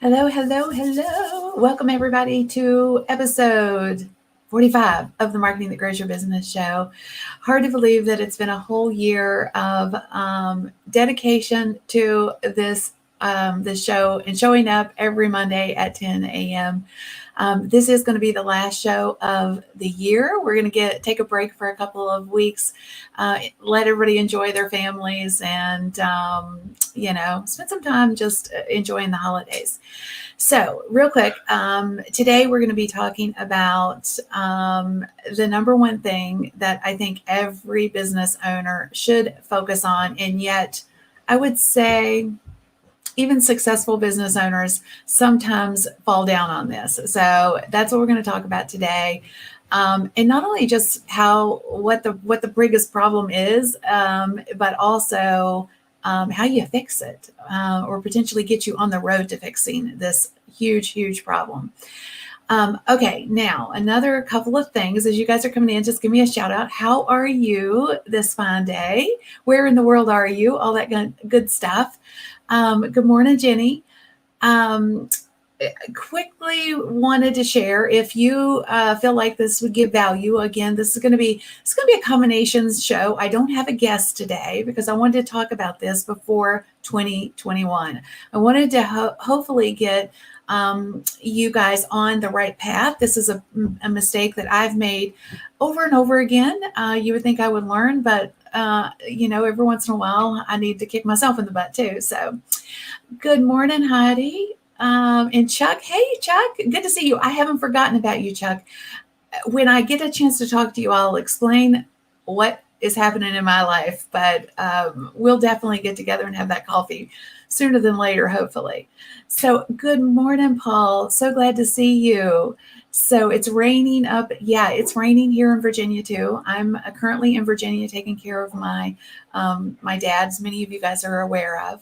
Hello, hello, hello. Welcome, everybody, to episode 45 of the Marketing That Grows Your Business show. Hard to believe that it's been a whole year of dedication to this show and showing up every Monday at 10 a.m. This is going to be the last show of the year. We're going to take a break for a couple of weeks, let everybody enjoy their families, and spend some time just enjoying the holidays. So, real quick, today we're going to be talking about the number one thing that I think every business owner should focus on, and yet I would say even successful business owners sometimes fall down on this. So that's what we're going to talk about today. And not only just what the biggest problem is, but also how you fix it, or potentially get you on the road to fixing this huge problem. Okay, now another couple of things as you guys are coming in, just give me a shout out. How are you this fine day? Where in the world are you? All that good stuff. Good morning, Jenny. Quickly wanted to share, if you feel like this would give value, again, it's going to be a combinations show. I don't have a guest today because I wanted to talk about this before 2021. I wanted to hopefully get you guys on the right path. This is a mistake that I've made over and over again. You would think I would learn, but every once in a while I need to kick myself in the butt too. So good morning, Heidi. And Chuck. Hey, Chuck, good to see you. I haven't forgotten about you, Chuck. When I get a chance to talk to you, I'll explain what is happening in my life, but we'll definitely get together and have that coffee sooner than later, hopefully. So good morning, Paul. So glad to see you. So it's raining up. Yeah, it's raining here in Virginia too. I'm currently in Virginia taking care of my dad, as many of you guys are aware of.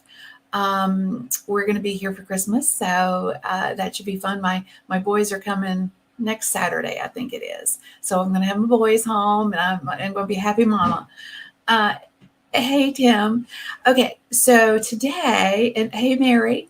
We're going to be here for Christmas, so that should be fun. My boys are coming next Saturday, I think it is. So I'm going to have my boys home, and I'm going to be a happy mama. Hey, Tim. Okay, so today, and hey, Mary.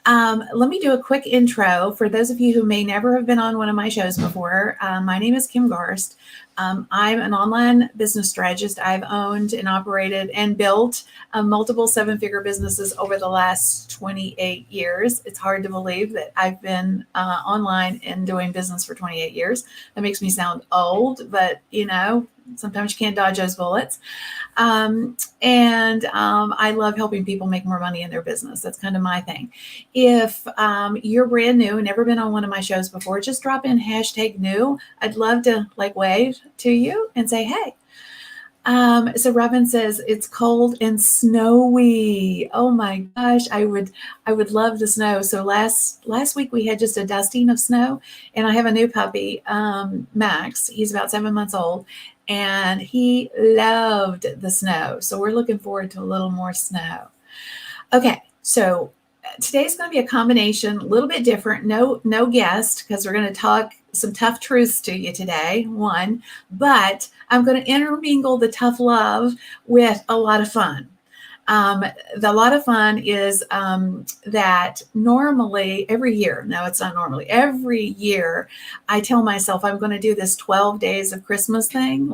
Let me do a quick intro for those of you who may never have been on one of my shows before. My name is Kim Garst. I'm an online business strategist. I've owned and operated and built multiple seven-figure businesses over the last 28 years. It's hard to believe that I've been online and doing business for 28 years. That makes me sound old, but sometimes you can't dodge those bullets. And I love helping people make more money in their business. That's kind of my thing. If you're brand new and never been on one of my shows before, just drop in #new. I'd love to wave to you and say, hey. So Robin says it's cold and snowy. Oh my gosh, I would love the snow. So last week we had just a dusting of snow, and I have a new puppy, Max. He's about 7 months old, and he loved the snow. So we're looking forward to a little more snow. Okay, so today's going to be a combination, a little bit different. No guest, because we're going to talk some tough truths to you today, but I'm going to intermingle the tough love with a lot of fun. The lot of fun is that normally every year, no, it's not normally, every year I tell myself I'm going to do this 12 days of Christmas thing.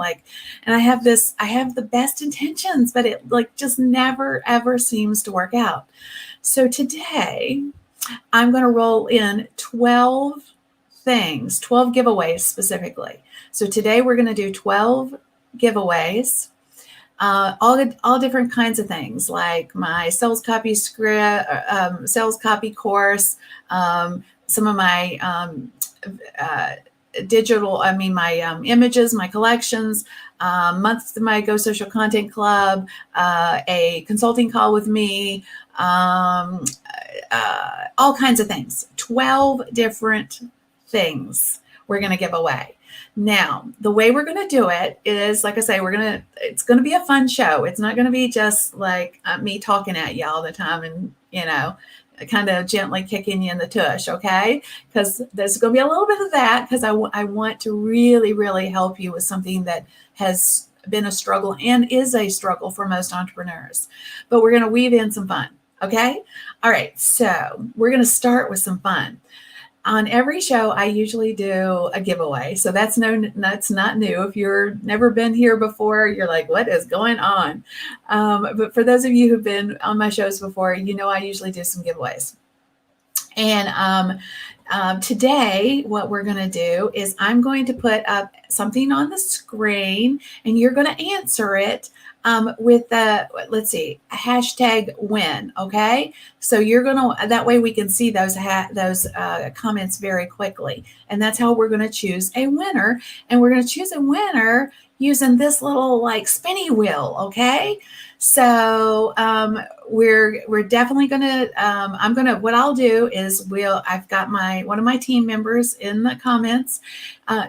And I have the best intentions, but it just never, ever seems to work out. So today I'm going to roll in 12 things, 12 giveaways specifically. So today we're going to do 12 giveaways. All different kinds of things, like my sales copy script, sales copy course, some of my digital, my images, my collections, months to my Go Social Content Club, a consulting call with me, all kinds of things. 12 different things we're going to give away. Now, the way we're going to do it is, like I say, it's going to be a fun show. It's not going to be just like me talking at you all the time and, kind of gently kicking you in the tush, okay? Because there's going to be a little bit of that, because I want to really, really help you with something that has been a struggle and is a struggle for most entrepreneurs. But we're going to weave in some fun. Okay. All right. So we're going to start with some fun. On every show, I usually do a giveaway. So that's not new. If you've never been here before, you're like, what is going on? But for those of you who've been on my shows before, you know I usually do some giveaways. And today, what we're going to do is I'm going to put up something on the screen, and you're going to answer it with the, let's see, hashtag win. Okay, so you're going to, that way we can see those comments very quickly, and that's how we're going to choose a winner. And we're going to choose a winner using this little like spinny wheel. Okay, so we're definitely gonna I'm gonna, what I'll do is I've got one of my team members in the comments.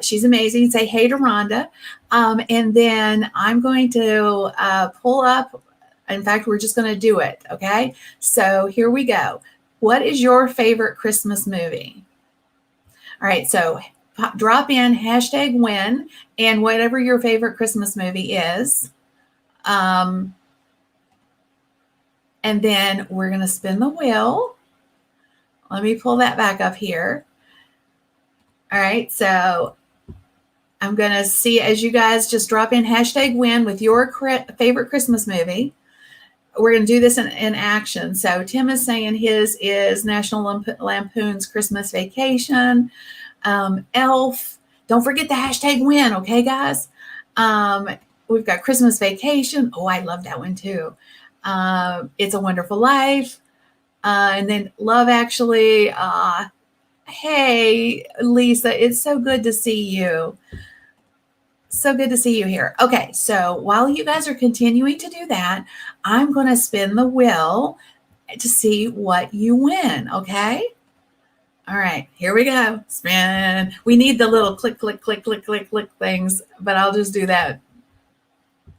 She's amazing. Say hey to Rhonda. And then I'm going to pull up, in fact, we're just going to do it. Okay, so here we go. What is your favorite Christmas movie? All right, so drop in hashtag win and whatever your favorite Christmas movie is. And then we're going to spin the wheel. Let me pull that back up here. All right, so I'm going to see as you guys just drop in hashtag win with your favorite Christmas movie. We're going to do this in action. So Tim is saying his is National Lampoon's Christmas Vacation. Elf. Don't forget the hashtag win, okay, guys? We've got Christmas Vacation. Oh, I love that one too. It's a Wonderful Life. And then Love Actually. Hey, Lisa, it's so good to see you. So good to see you here. Okay, so while you guys are continuing to do that, I'm going to spin the wheel to see what you win, okay? All right, here we go. Spin. We need the little click, click, click, click, click, click things, but I'll just do that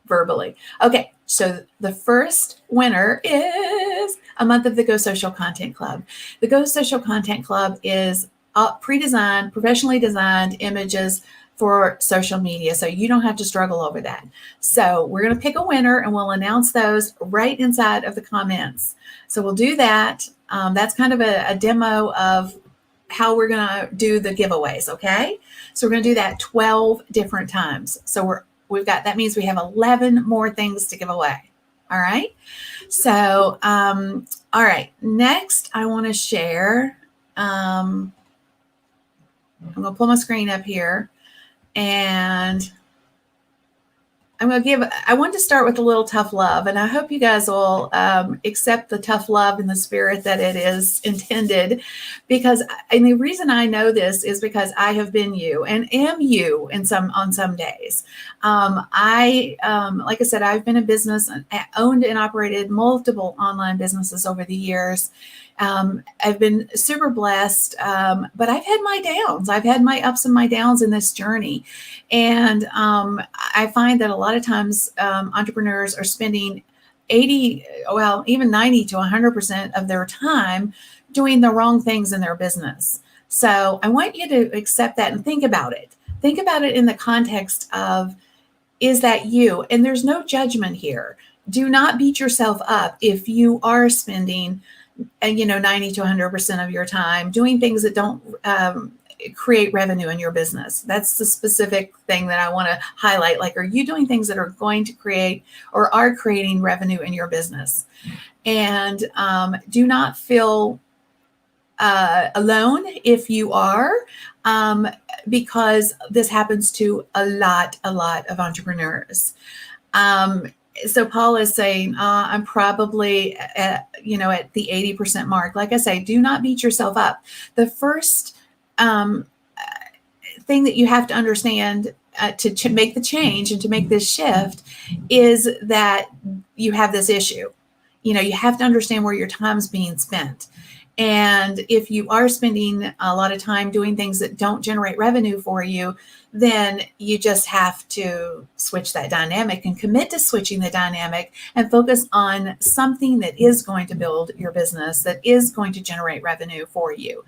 verbally. Okay, so the first winner is a month of the Go Social Content Club. The Go Social Content Club is pre-designed, professionally designed images for social media, so you don't have to struggle over that. So we're going to pick a winner, and we'll announce those right inside of the comments. So we'll do that. That's kind of a demo of how we're going to do the giveaways, okay? So we're going to do that 12 different times. So we've got, that means we have 11 more things to give away. All right. So, all right. Next, I want to share. I'm going to pull my screen up here, and I want to start with a little tough love, and I hope you guys will accept the tough love in the spirit that it is intended, because, and the reason I know this is because I have been you and am you on some days. Like I said, I've been in business, owned and operated multiple online businesses over the years. I've been super blessed, but I've had my downs. I've had my ups and my downs in this journey. And I find that a lot of times entrepreneurs are spending 80, well, even 90 to 100% of their time doing the wrong things in their business. So I want you to accept that and think about it. Think about it in the context of, is that you? And there's no judgment here. Do not beat yourself up if you are spending 90 to 100% of your time doing things that don't create revenue in your business. That's the specific thing that I want to highlight. Like, are you doing things that are going to create or are creating revenue in your business? And do not feel alone if you are, because this happens to a lot of entrepreneurs. So Paul is saying, I'm probably at the 80% mark. Like I say, do not beat yourself up. The first thing that you have to understand to make the change and to make this shift is that you have this issue. You have to understand where your time's being spent. And if you are spending a lot of time doing things that don't generate revenue for you, then you just have to switch that dynamic and commit to switching the dynamic and focus on something that is going to build your business, that is going to generate revenue for you.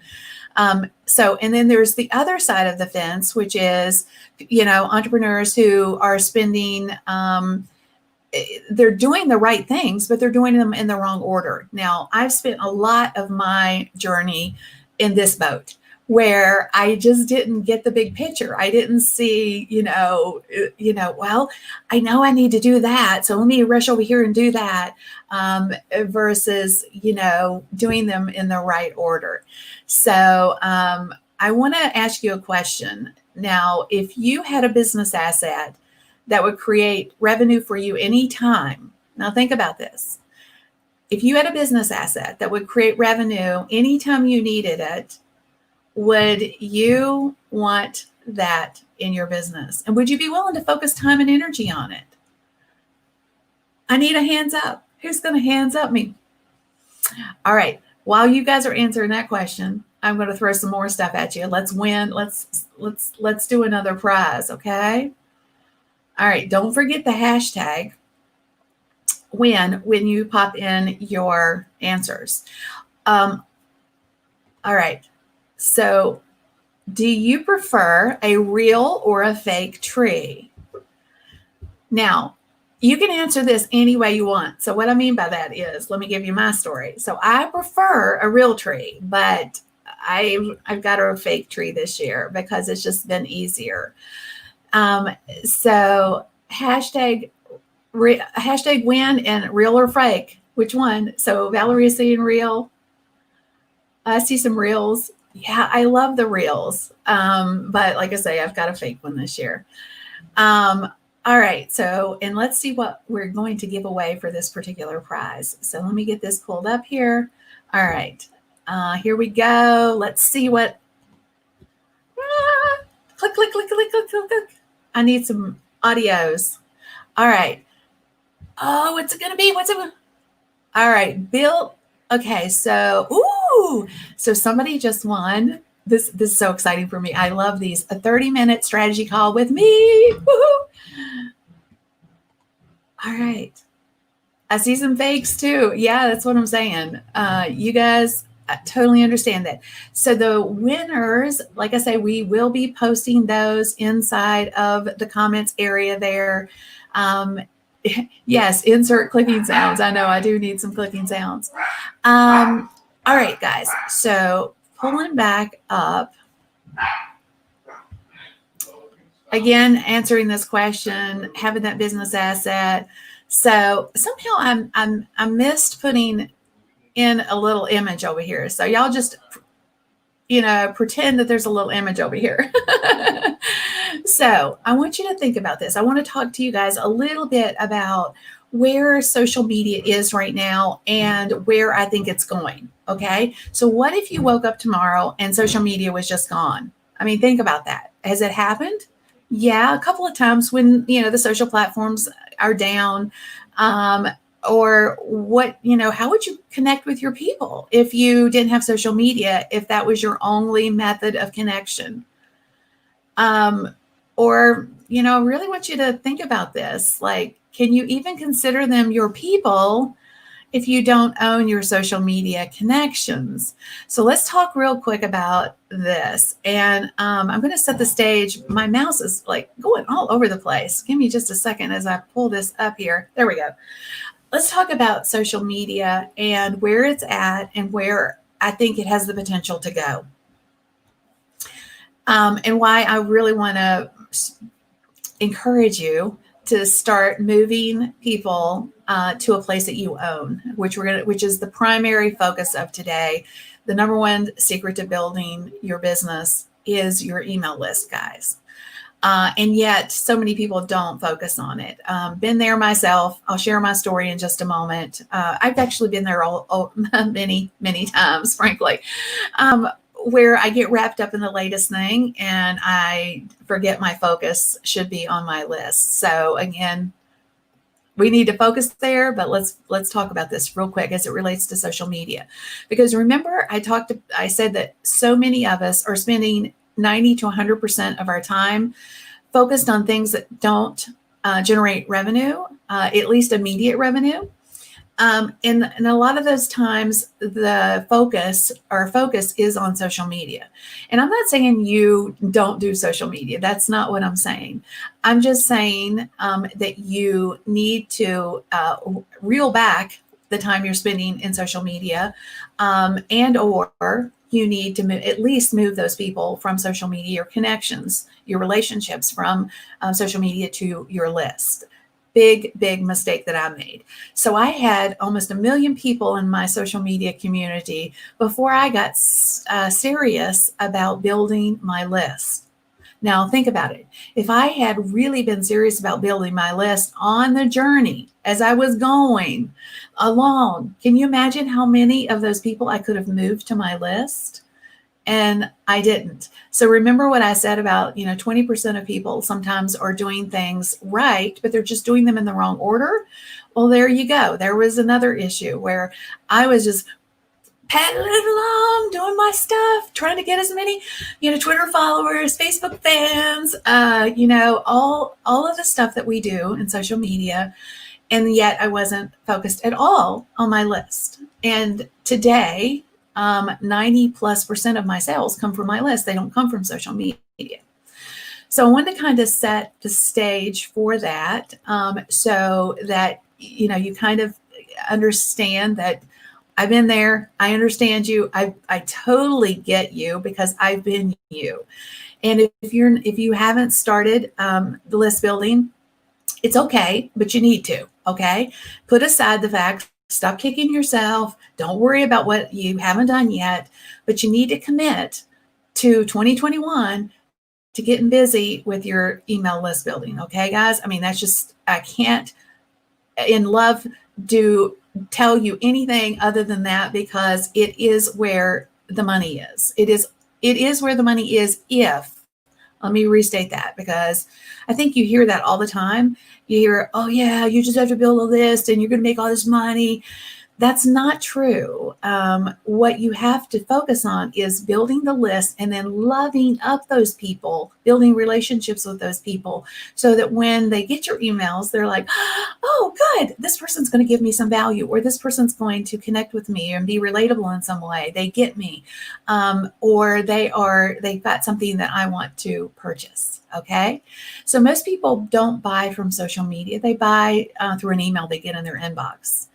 And then there's the other side of the fence, which is, entrepreneurs who are spending they're doing the right things, but they're doing them in the wrong order. Now, I've spent a lot of my journey in this boat where I just didn't get the big picture. I didn't see, well, I know I need to do that, so let me rush over here and do that, versus, doing them in the right order. So I want to ask you a question. Now, if you had a business asset that would create revenue for you anytime. Now think about this. If you had a business asset that would create revenue anytime you needed it, would you want that in your business? And would you be willing to focus time and energy on it? I need a hands up. Who's going to hands up me? All right. While you guys are answering that question, I'm going to throw some more stuff at you. Let's win. Let's do another prize. Okay. All right, don't forget the hashtag when you pop in your answers. All right, so do you prefer a real or a fake tree? Now, you can answer this any way you want. So what I mean by that is, let me give you my story. So I prefer a real tree, but I've got a fake tree this year because it's just been easier. So hashtag win and real or fake, which one? So Valerie's seeing real. I see some reels. Yeah, I love the reels. But like I say, I've got a fake one this year. All right. So, and let's see what we're going to give away for this particular prize. So let me get this pulled up here. All right. Here we go. Let's see what. Click, click, click, click, click, click, click. I need some audios. All right. Oh, what's it going to be? All right. Bill. Okay. So, so somebody just won. This is so exciting for me. I love these. A 30-minute strategy call with me. Woohoo. All right. I see some fakes too. Yeah, that's what I'm saying. You guys, I totally understand that. So the winners, like I say, we will be posting those inside of the comments area there. Yes, insert clicking sounds. I know I do need some clicking sounds. All right, guys. So pulling back up. Again, answering this question, having that business asset. So somehow I missed putting in a little image over here. So y'all just, pretend that there's a little image over here. So I want you to think about this. I want to talk to you guys a little bit about where social media is right now and where I think it's going. Okay. So what if you woke up tomorrow and social media was just gone? I mean, think about that. Has it happened? Yeah, a couple of times when, the social platforms are down. Or what, how would you connect with your people if you didn't have social media, if that was your only method of connection? Or, really want you to think about this. Like, can you even consider them your people if you don't own your social media connections? So let's talk real quick about this. And I'm going to set the stage. My mouse is like going all over the place. Give me just a second as I pull this up here. There we go. Let's talk about social media and where it's at and where I think it has the potential to go. And why I really want to encourage you to start moving people to a place that you own, which is the primary focus of today. The number one secret to building your business is your email list, guys. And yet so many people don't focus on it. Been there myself. I'll share my story in just a moment. I've actually been there many, many times, frankly, where I get wrapped up in the latest thing and I forget my focus should be on my list. So again, we need to focus there, but let's talk about this real quick as it relates to social media. Because remember, I said that so many of us are spending 90 to 100% of our time focused on things that don't generate revenue, at least immediate revenue. And a lot of those times the focus is on social media. And I'm not saying you don't do social media. That's not what I'm saying. I'm just saying that you need to reel back the time you're spending in social media, and or you need to at least move those people from social media, your connections, your relationships from social media to your list. Big mistake that I made. So I had almost 1 million people in my social media community before I got serious about building my list. Now think about it. If I had really been serious about building my list on the journey as I was going along, can you imagine how many of those people I could have moved to my list? And I didn't. So remember what I said about, 20% of people sometimes are doing things right, but they're just doing them in the wrong order. Well, there you go. There was another issue where I was just paddling along, doing my stuff, trying to get as many, Twitter followers, Facebook fans, all of the stuff that we do in social media. And yet I wasn't focused at all on my list. And today, 90+% of my sales come from my list. They don't come from social media. So I wanted to kind of set the stage for that, so that, you kind of understand that I've been there. I understand you. I totally get you because I've been you. And if you haven't started the list building, it's okay, but you need to, okay? Put aside the fact, stop kicking yourself. Don't worry about what you haven't done yet, but you need to commit to 2021 to getting busy with your email list building, okay, guys? I mean, that's just, I can't in love tell you anything other than that, because it is where the money is. It is where the money is. Let me restate that, because I think you hear that all the time. You hear, oh yeah, you just have to build a list and you're going to make all this money. That's not true. What you have to focus on is building the list and then loving up those people, building relationships with those people, so that when they get your emails, they're like, oh, good, this person's going to give me some value, or this person's going to connect with me and be relatable in some way. They get me, or they've got something that I want to purchase. Okay. So most people don't buy from social media. They buy through an email they get in their inbox.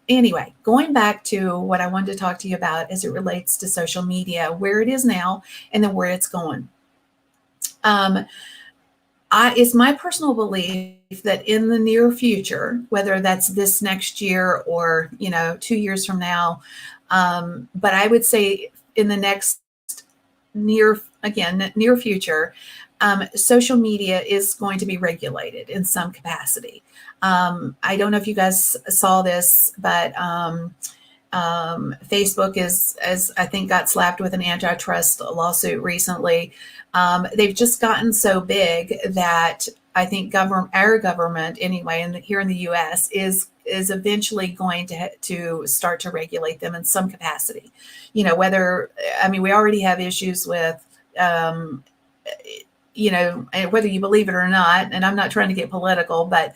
Anyway, going back to what I wanted to talk to you about as it relates to social media, where it is now and then where it's going. It's my personal belief that in the near future, whether that's this next year or, 2 years from now, but I would say in the next near future, social media is going to be regulated in some capacity. I don't know if you guys saw this, but Facebook as I think got slapped with an antitrust lawsuit recently. They've just gotten so big that I think our government anyway, here in the U.S. is eventually going to start to regulate them in some capacity. We already have issues with, whether you believe it or not, and I'm not trying to get political, but,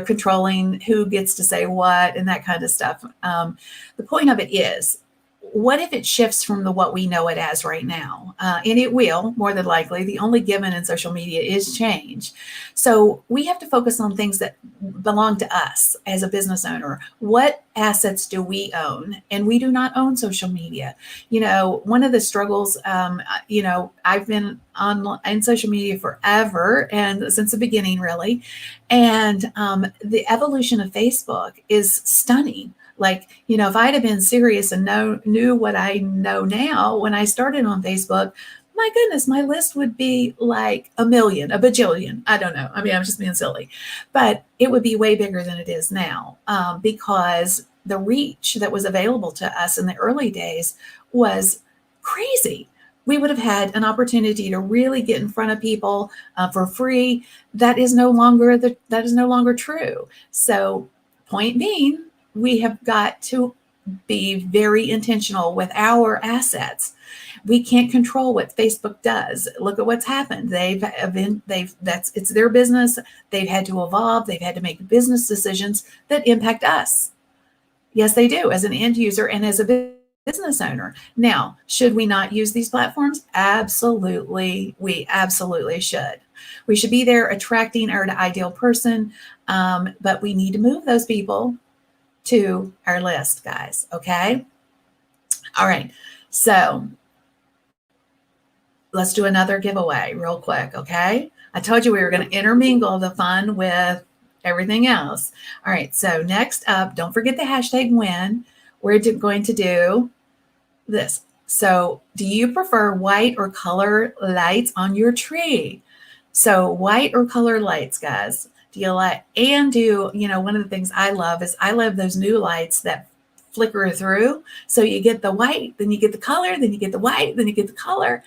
controlling who gets to say what and that kind of stuff. The point of it is, what if it shifts from what we know it as right now? And it will, more than likely. The only given in social media is change. So we have to focus on things that belong to us as a business owner. What assets do we own? And we do not own social media. One of the struggles, I've been in social media forever, and since the beginning, really. And the evolution of Facebook is stunning. Like, if I'd have been serious and knew what I know now when I started on Facebook, my goodness, my list would be like a million, a bajillion. I don't know. I mean, I'm just being silly, but it would be way bigger than it is now, because the reach that was available to us in the early days was crazy. We would have had an opportunity to really get in front of people for free. That is no longer true. So, point being, we have got to be very intentional with our assets. We can't control what Facebook does. Look at what's happened. It's their business. They've had to evolve. They've had to make business decisions that impact us. Yes, they do, as an end user and as a business owner. Now, should we not use these platforms? Absolutely. We absolutely should. We should be there attracting our ideal person, but we need to move those people to our list, guys. Okay. All right. So let's do another giveaway real quick. Okay. I told you we were going to intermingle the fun with everything else. All right. So next up, don't forget the hashtag win. We're going to do this. So do you prefer white or color lights on your tree? So white or color lights, guys. Do you like, and one of the things I love is I love those new lights that flicker through. So you get the white, then you get the color, then you get the white, then you get the color.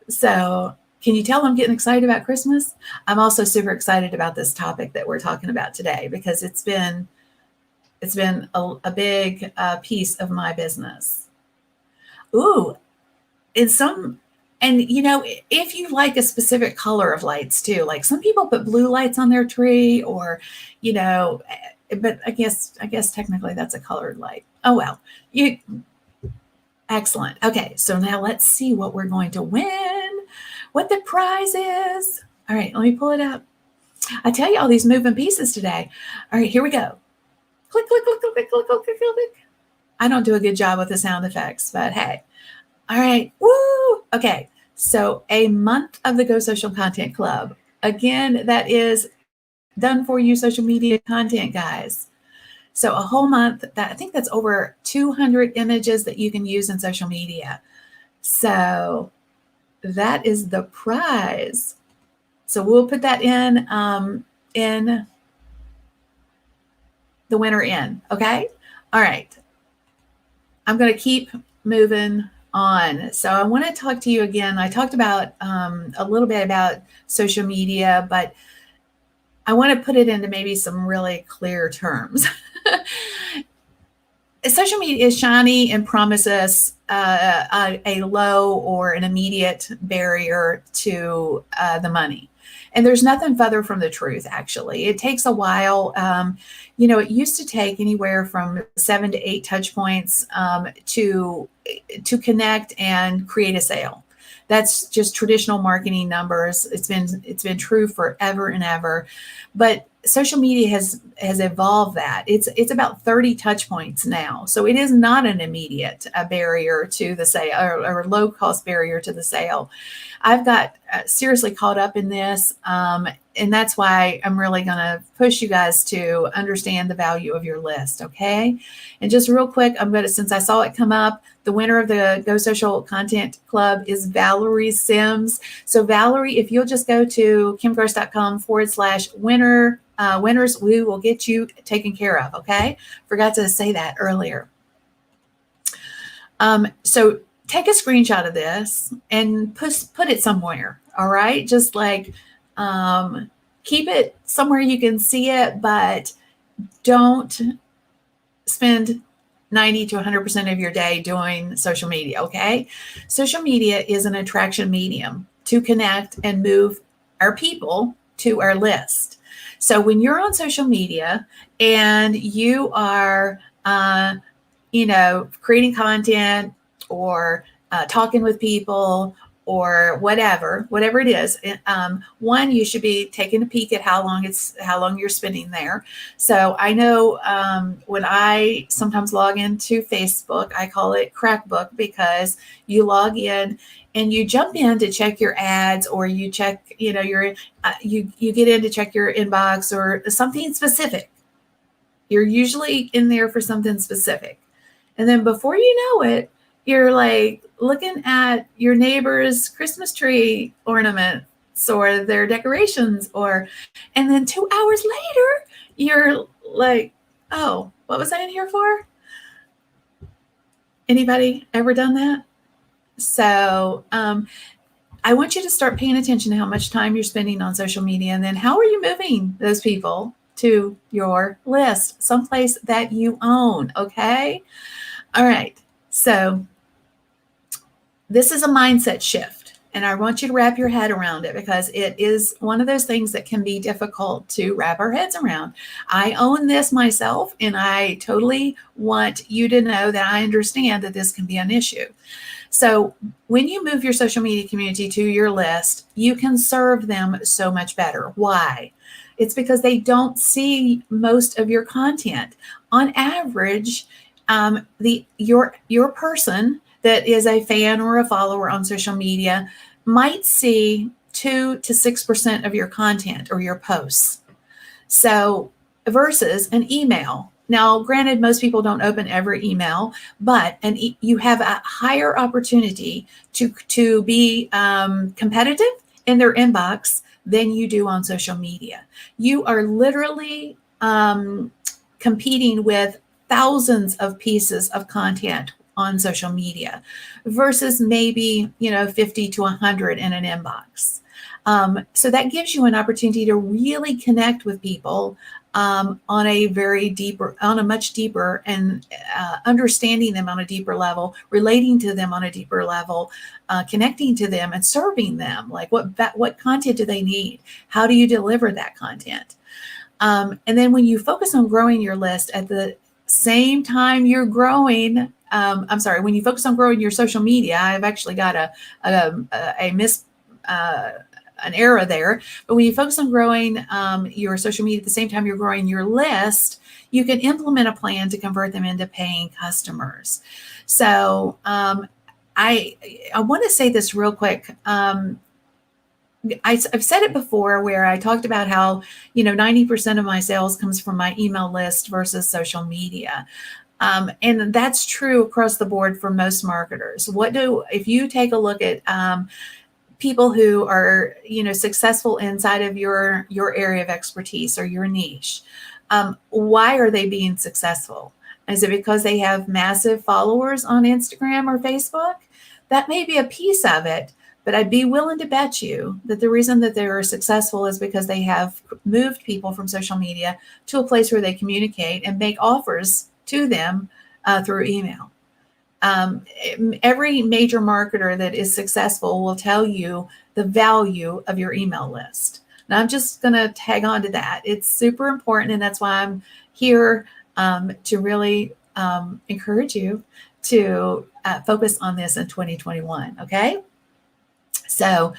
So can you tell I'm getting excited about Christmas? I'm also super excited about this topic that we're talking about today because it's been a big piece of my business. Ooh, and if you like a specific color of lights too, like some people put blue lights on their tree or, but I guess technically that's a colored light. Oh, well, excellent. Okay. So now let's see what we're going to win, what the prize is. All right. Let me pull it up. I tell you all these moving pieces today. All right, here we go. Click, click, click, click, click, click, click, click, click. I don't do a good job with the sound effects, but hey. All right. Woo. Okay. So a month of the Go Social Content Club. Again, that is done for you social media content, guys. So a whole month, I think that's over 200 images that you can use in social media. So that is the prize. So we'll put that in the winner in. Okay. All right. I'm going to keep moving on. So I want to talk to you again. I talked about a little bit about social media, but I want to put it into maybe some really clear terms. Social media is shiny and promises a low or an immediate barrier to the money. And there's nothing further from the truth, actually. It takes a while. It used to take anywhere from 7 to 8 touch points to connect and create a sale. That's just traditional marketing numbers. It's been true forever and ever. But social media has evolved that. It's about 30 touch points now. So it is not an immediate barrier to the sale or low cost barrier to the sale. I've got seriously caught up in this. And that's why I'm really going to push you guys to understand the value of your list. Okay. And just real quick, since I saw it come up, the winner of the Go Social Content Club is Valerie Sims. So Valerie, if you'll just go to kimgross.com/winner, winners, we will get you taken care of. Okay. Forgot to say that earlier. So take a screenshot of this and put it somewhere. All right. Just like, keep it somewhere you can see it, but don't spend 90 to 100% of your day doing social media. Okay. Social media is an attraction medium to connect and move our people to our list. So when you're on social media and you are, creating content or talking with people or whatever it is, one, you should be taking a peek at how long you're spending there. So I know when I sometimes log into Facebook, I call it Crackbook because you log in and you jump in to check your ads, or you check, you get in to check your inbox or something specific. You're usually in there for something specific. And then before you know it, you're like looking at your neighbor's Christmas tree ornaments or their decorations, and then 2 hours later, you're like, oh, what was I in here for? Anybody ever done that? So I want you to start paying attention to how much time you're spending on social media, and then how are you moving those people to your list, someplace that you own. Okay. All right. So this is a mindset shift, and I want you to wrap your head around it because it is one of those things that can be difficult to wrap our heads around. I own this myself, and I totally want you to know that I understand that this can be an issue. So when you move your social media community to your list, you can serve them so much better. Why? It's because they don't see most of your content. On average, your person that is a fan or a follower on social media might see 2 to 6% of your content or your posts. So versus an email. Now, granted, most people don't open every email, but you have a higher opportunity to be competitive in their inbox than you do on social media. You are literally competing with thousands of pieces of content on social media versus maybe 50 to 100 in an inbox. So that gives you an opportunity to really connect with people on a much deeper and understanding them on a deeper level, relating to them on a deeper level, connecting to them and serving them. Like what content do they need? How do you deliver that content? And then when you focus on growing your list at the same time you're growing, when you focus on growing your social media, I've actually got an error there. But when you focus on growing your social media at the same time you're growing your list, you can implement a plan to convert them into paying customers. So I want to say this real quick. I've said it before where I talked about how 90% of my sales comes from my email list versus social media. And that's true across the board for most marketers. If you take a look at people who are successful inside of your area of expertise or your niche, why are they being successful? Is it because they have massive followers on Instagram or Facebook? That may be a piece of it, but I'd be willing to bet you that the reason that they are successful is because they have moved people from social media to a place where they communicate and make offers to them through email. Every major marketer that is successful will tell you the value of your email list. Now, I'm just going to tag on to that. It's super important, and that's why I'm here to really encourage you to focus on this in 2021, okay? So,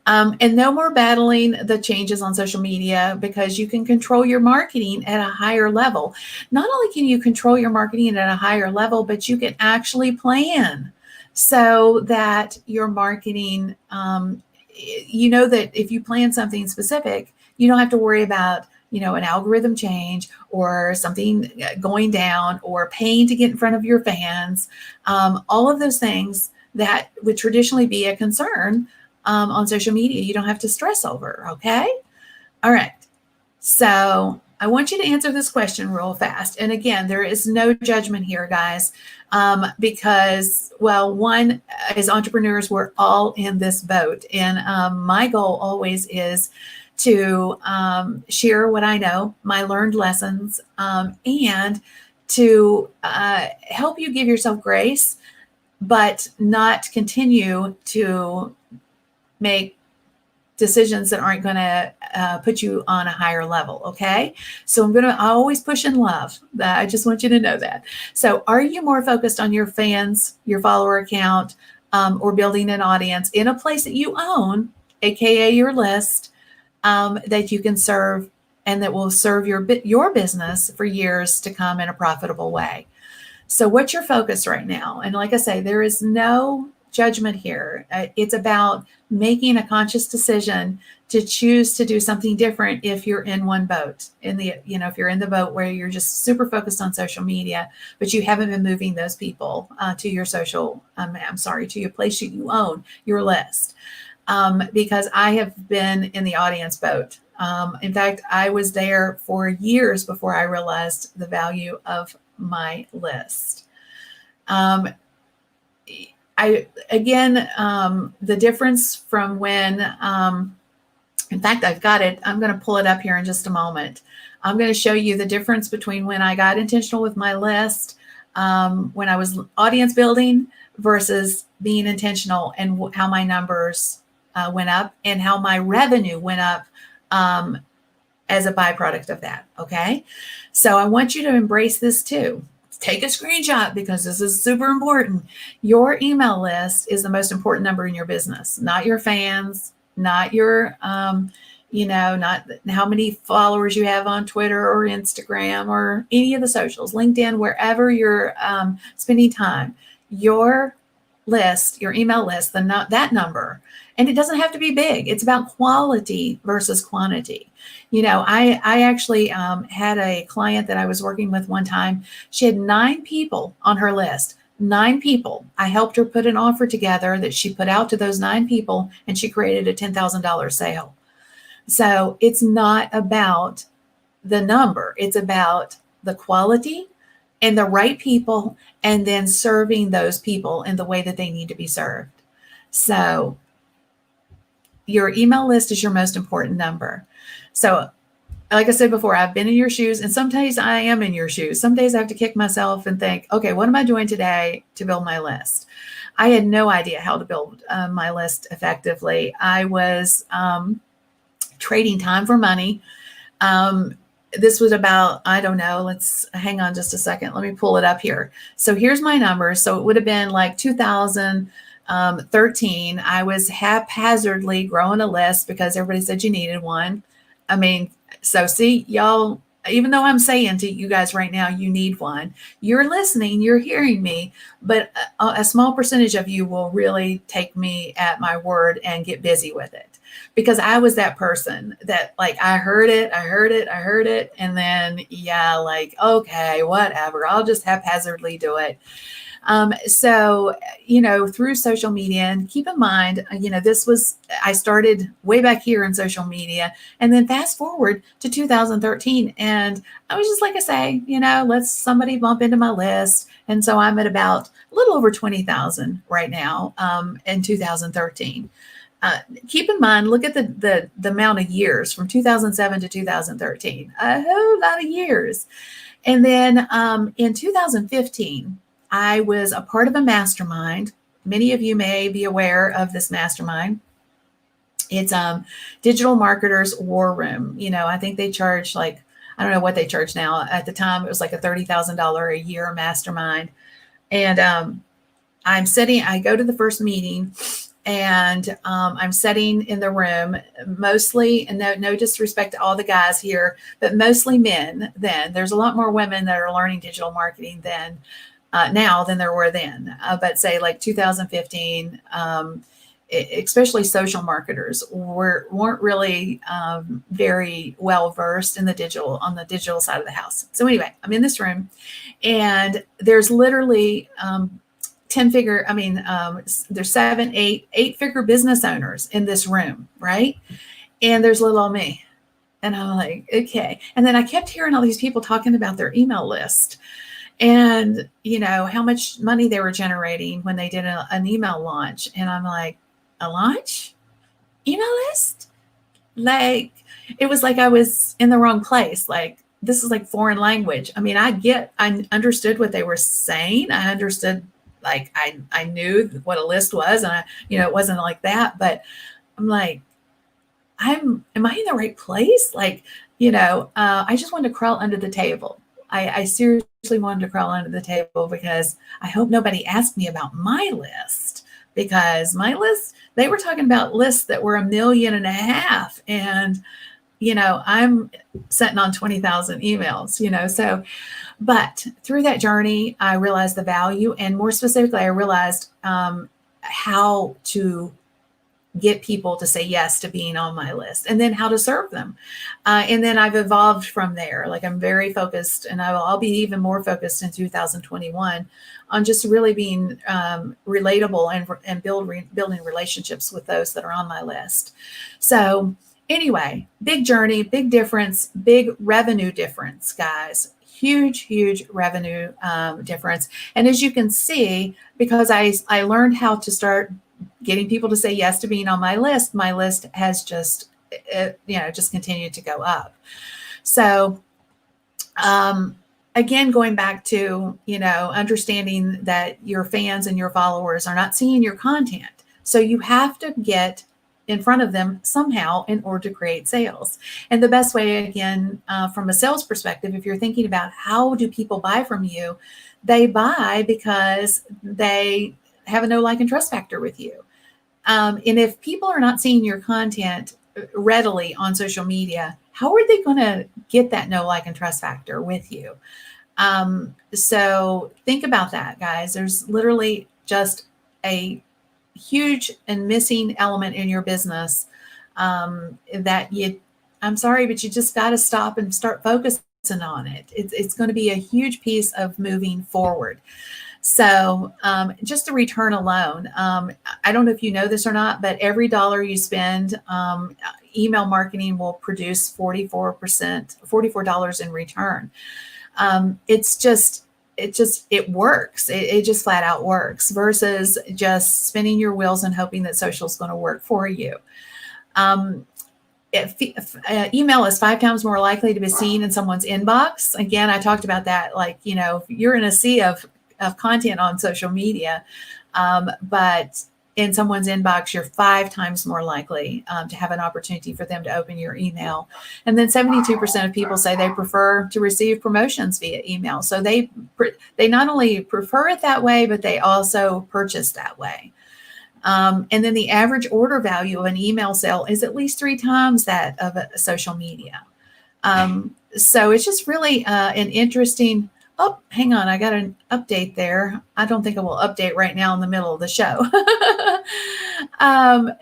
and no more battling the changes on social media because you can control your marketing at a higher level. Not only can you control your marketing at a higher level, but you can actually plan so that your marketing, that if you plan something specific, you don't have to worry about an algorithm change or something going down or paying to get in front of your fans. All of those things that would traditionally be a concern on social media, you don't have to stress over, okay? All right. So I want you to answer this question real fast. And again, there is no judgment here, guys, because, one, as entrepreneurs, we're all in this boat. And my goal always is to share what I know, my learned lessons, and to help you give yourself grace, but not continue to make decisions that aren't going to put you on a higher level. Okay. So I always push in love. I just want you to know that. So are you more focused on your fans, your follower account, or building an audience in a place that you own, AKA your list, that you can serve and that will serve your business for years to come in a profitable way? So what's your focus right now? And like I say, there is no judgment here. It's about making a conscious decision to choose to do something different if you're in one boat. If you're in the boat where you're just super focused on social media, but you haven't been moving those people to your to your place you own, your list. Because I have been in the audience boat. In fact, I was there for years before I realized the value of my list. The difference from when, in fact, I've got it. I'm going to pull it up here in just a moment. I'm going to show you the difference between when I got intentional with my list when I was audience building versus being intentional, and how my numbers went up and how my revenue went up um, as a byproduct of that. Okay. So I want you to embrace this too. Take a screenshot because this is super important. Your email list is the most important number in your business, not your fans, not your, not how many followers you have on Twitter or Instagram or any of the socials, LinkedIn, wherever you're spending time. Your list, your email list, that number, and it doesn't have to be big. It's about quality versus quantity. I actually had a client that I was working with one time. She had 9 people on her list. 9 people. I helped her put an offer together that she put out to those 9 people, and she created a $10,000 sale. So it's not about the number. It's about the quality and the right people, and then serving those people in the way that they need to be served. So your email list is your most important number. So like I said before, I've been in your shoes, and some days I am in your shoes. Some days I have to kick myself and think, okay, what am I doing today to build my list? I had no idea how to build my list effectively. I was trading time for money. This was about, I don't know, let's hang on just a second. Let me pull it up here. So here's my numbers. So it would have been like 2013. I was haphazardly growing a list because everybody said you needed one. I mean, so see, y'all, even though I'm saying to you guys right now, you need one, you're listening, you're hearing me, but a small percentage of you will really take me at my word and get busy with it. Because I was that person that, like, I heard it. And then, yeah, like, okay, whatever, I'll just haphazardly do it. So, through social media, and keep in mind, I started way back here in social media, and then fast forward to 2013. And I was just, like I say, let's somebody bump into my list. And so I'm at about a little over 20,000 right now, in 2013. Keep in mind, look at the amount of years from 2007 to 2013, a whole lot of years. And then in 2015, I was a part of a mastermind. Many of you may be aware of this mastermind. It's Digital Marketers War Room. I think they charge I don't know what they charge now. At the time, it was like a $30,000 a year mastermind. And I go to the first meeting, and I'm sitting in the room, mostly, and no disrespect to all the guys here, but mostly men. Then there's a lot more women that are learning digital marketing now than there were then. But say like 2015, especially social marketers weren't really very well versed on the digital side of the house. So anyway, I'm in this room, and there's literally 10-figure, there's 7, 8-figure business owners in this room, right? And there's little old me. And I'm like, okay. And then I kept hearing all these people talking about their email list and, how much money they were generating when they did an email launch. And I'm like, a launch? Email list? Like, it was like I was in the wrong place. Like, this is like foreign language. I understood what they were saying. I understood, like, I knew what a list was, and it wasn't like that, but I'm like, am I in the right place? Like, I just wanted to crawl under the table. I seriously wanted to crawl under the table because I hope nobody asked me about my list, because my list, they were talking about lists that were 1.5 million. And, I'm sitting on 20,000 emails, so, but through that journey, I realized the value, and more specifically, I realized how to get people to say yes to being on my list, and then how to serve them. And then I've evolved from there. Like, I'm very focused, and I'll be even more focused in 2021 on just really being relatable and building relationships with those that are on my list. So anyway, big journey, big difference, big revenue difference, guys. Huge revenue difference. And as you can see, because I learned how to start getting people to say yes to being on my list has just continued to go up. So again, going back to, understanding that your fans and your followers are not seeing your content. So you have to get in front of them somehow in order to create sales. And the best way, again, from a sales perspective, if you're thinking about how do people buy from you, they buy because they have a know, like, and trust factor with you. And if people are not seeing your content readily on social media, how are they going to get that know, like, and trust factor with you? So think about that, guys. There's literally just a huge and missing element in your business that I'm sorry, but you just got to stop and start focusing on it. It's going to be a huge piece of moving forward. So just the return alone, I don't know if you know this or not, but every dollar you spend, email marketing will produce $44 in return. It works. It just flat out works versus just spinning your wheels and hoping that social is going to work for you. Email is 5 times more likely to be seen in someone's inbox. Again, I talked about that. Like, you're in a sea of content on social media, but in someone's inbox, you're 5 times more likely to have an opportunity for them to open your email. And then 72% of people say they prefer to receive promotions via email. So they not only prefer it that way, but they also purchase that way. And then the average order value of an email sale is at least 3 times that of a social media. So it's just really an interesting. Oh, hang on. I got an update there. I don't think I will update right now in the middle of the show.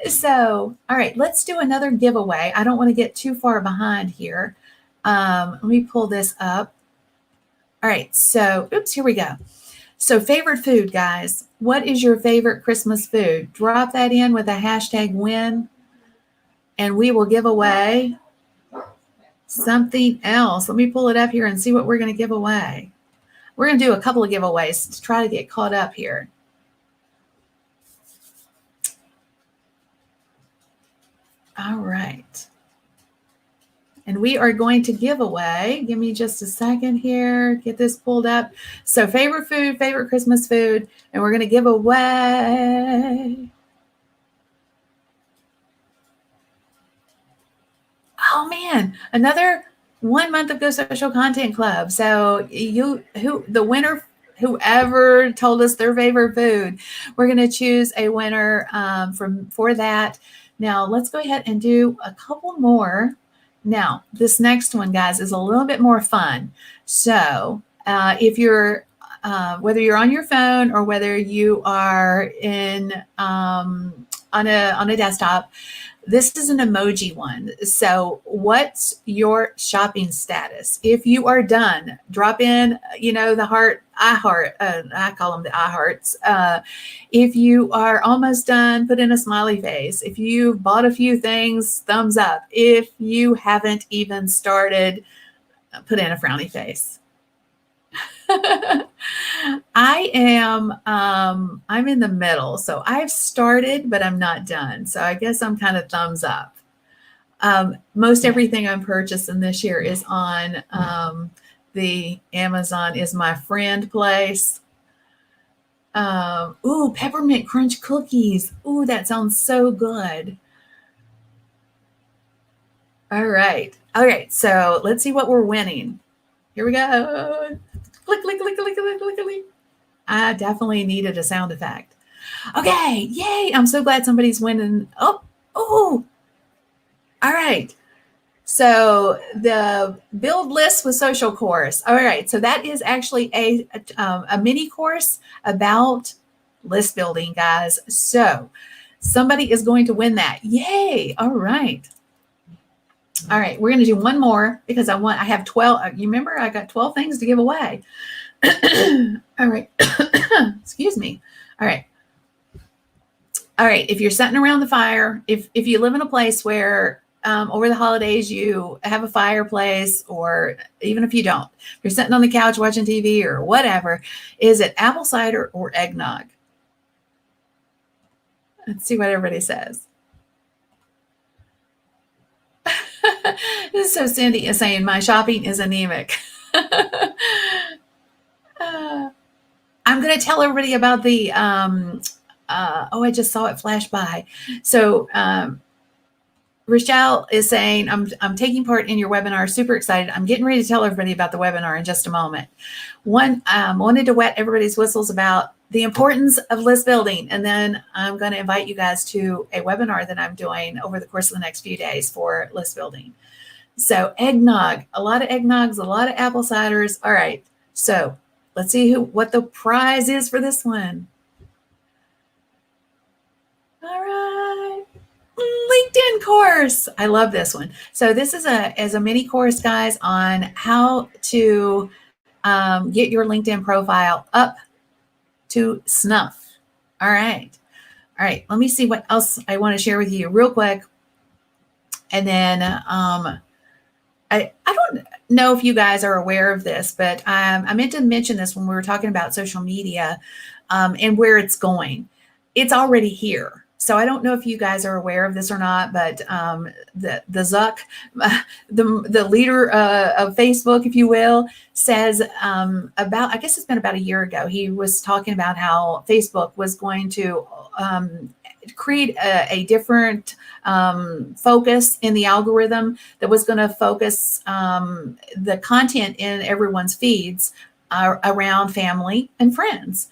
So, all right, let's do another giveaway. I don't want to get too far behind here. Let me pull this up. All right. So, here we go. So favorite food, guys. What is your favorite Christmas food? Drop that in with a hashtag win, and we will give away something else. Let me pull it up here and see what we're going to give away. We're going to do a couple of giveaways to try to get caught up here. All right. And we are going to give away, give me just a second here, get this pulled up. So favorite food, favorite Christmas food, and we're going to give away. Oh man, another 1 month of Go Social Content Club. So the winner, whoever told us their favorite food, we're going to choose a winner for that. Now let's go ahead and do a couple more. Now this next one, guys, is a little bit more fun. So if you're whether you're on your phone or whether you are in on a desktop, this is an emoji one. So what's your shopping status? If you are done, drop in, the heart, I heart, I call them the I hearts. If you are almost done, put in a smiley face. If you bought a few things, thumbs up. If you haven't even started, put in a frowny face. I'm in the middle. So I've started, but I'm not done. So I guess I'm kind of thumbs up. Most everything I'm purchasing this year is on the Amazon is my friend place. Peppermint crunch cookies. Ooh, that sounds so good. All right. So let's see what we're winning. Here we go. Click, click, click, click, click, click, click. I definitely needed a sound effect. Okay, yay. I'm so glad somebody's winning. Oh, all right. So the build list with social course. All right. So that is actually a mini course about list building, guys. So somebody is going to win that. Yay. All right. All right. We're going to do one more because I have 12. You remember I got 12 things to give away. All right. Excuse me. All right. If you're sitting around the fire, if you live in a place where over the holidays you have a fireplace, or even if you don't, you're sitting on the couch watching TV or whatever, is it apple cider or eggnog? Let's see what everybody says. So Cindy is saying my shopping is anemic. Uh, I'm going to tell everybody about the, I just saw it flash by. So, Rochelle is saying, I'm taking part in your webinar. Super excited. I'm getting ready to tell everybody about the webinar in just a moment. One, wanted to wet everybody's whistles about the importance of list building. And then I'm going to invite you guys to a webinar that I'm doing over the course of the next few days for list building. So eggnog, a lot of eggnogs, a lot of apple ciders. All right. So let's see what the prize is for this one. All right. LinkedIn course. I love this one. So this is a mini course, guys, on how to get your LinkedIn profile up to snuff. All right. All right. Let me see what else I want to share with you real quick. And then I don't know if you guys are aware of this, but I meant to mention this when we were talking about social media and where it's going. It's already here. So I don't know if you guys are aware of this or not, but the Zuck, the leader of Facebook, if you will, says I guess it's been about a year ago, he was talking about how Facebook was going to create a different focus in the algorithm that was going to focus the content in everyone's feeds around family and friends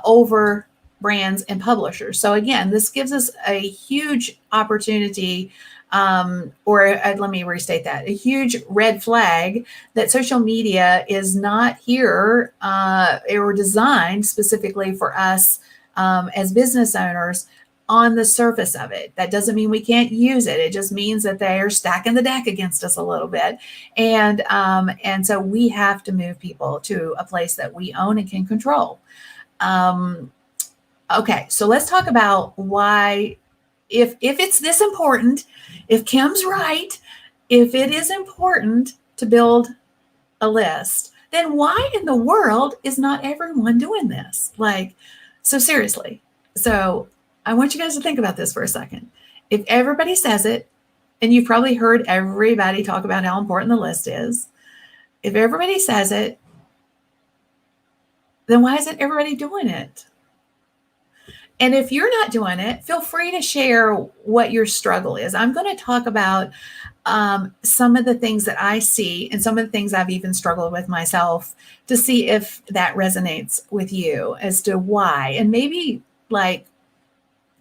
over brands and publishers. So again, this gives us a huge opportunity, let me restate that, a huge red flag that social media is not here or designed specifically for us as business owners on the surface of it. That doesn't mean we can't use it. It just means that they are stacking the deck against us a little bit. And so we have to move people to a place that we own and can control. Okay, so let's talk about why, if it's this important, if Kim's right, if it is important to build a list, then why in the world is not everyone doing this? So seriously. So I want you guys to think about this for a second. If everybody says it, and you've probably heard everybody talk about how important the list is, if everybody says it, then why isn't everybody doing it? And if you're not doing it, feel free to share what your struggle is. I'm going to talk about some of the things that I see and some of the things I've even struggled with myself to see if that resonates with you as to why. And maybe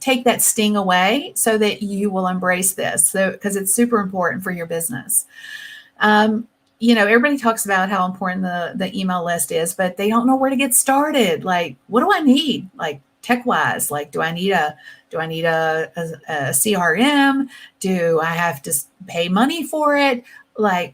take that sting away so that you will embrace this. So, because it's super important for your business. Everybody talks about how important the email list is, but they don't know where to get started. What do I need? Tech wise, do I need a CRM? Do I have to pay money for it?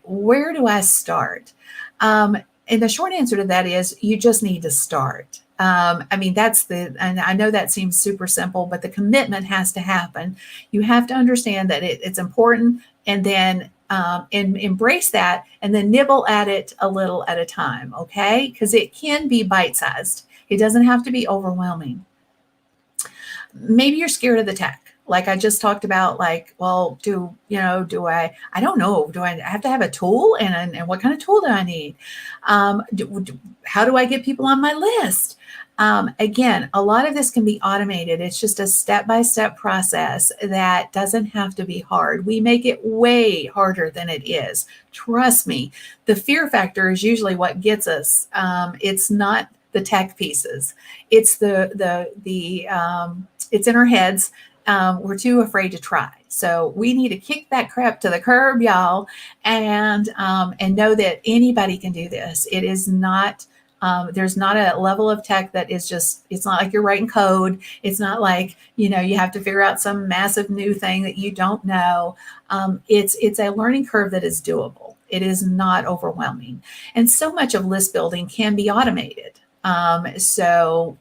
Where do I start? And the short answer to that is you just need to start. And I know that seems super simple, but the commitment has to happen. You have to understand that it's important, and then and embrace that, and then nibble at it a little at a time. Okay. Because it can be bite-sized. It doesn't have to be overwhelming. Maybe you're scared of the tech. Like I just talked about, I don't know, do I have to have a tool, and what kind of tool do I need? How do I get people on my list? Again, a lot of this can be automated. It's just a step-by-step process that doesn't have to be hard. We make it way harder than it is. Trust me, the fear factor is usually what gets us. It's not the tech pieces. It's it's in our heads. We're too afraid to try. So we need to kick that crap to the curb, y'all, and know that anybody can do this. It is not, there's not a level of tech that is it's not like you're writing code. It's not like, you have to figure out some massive new thing that you don't know. It's a learning curve that is doable. It is not overwhelming. And so much of list building can be automated. So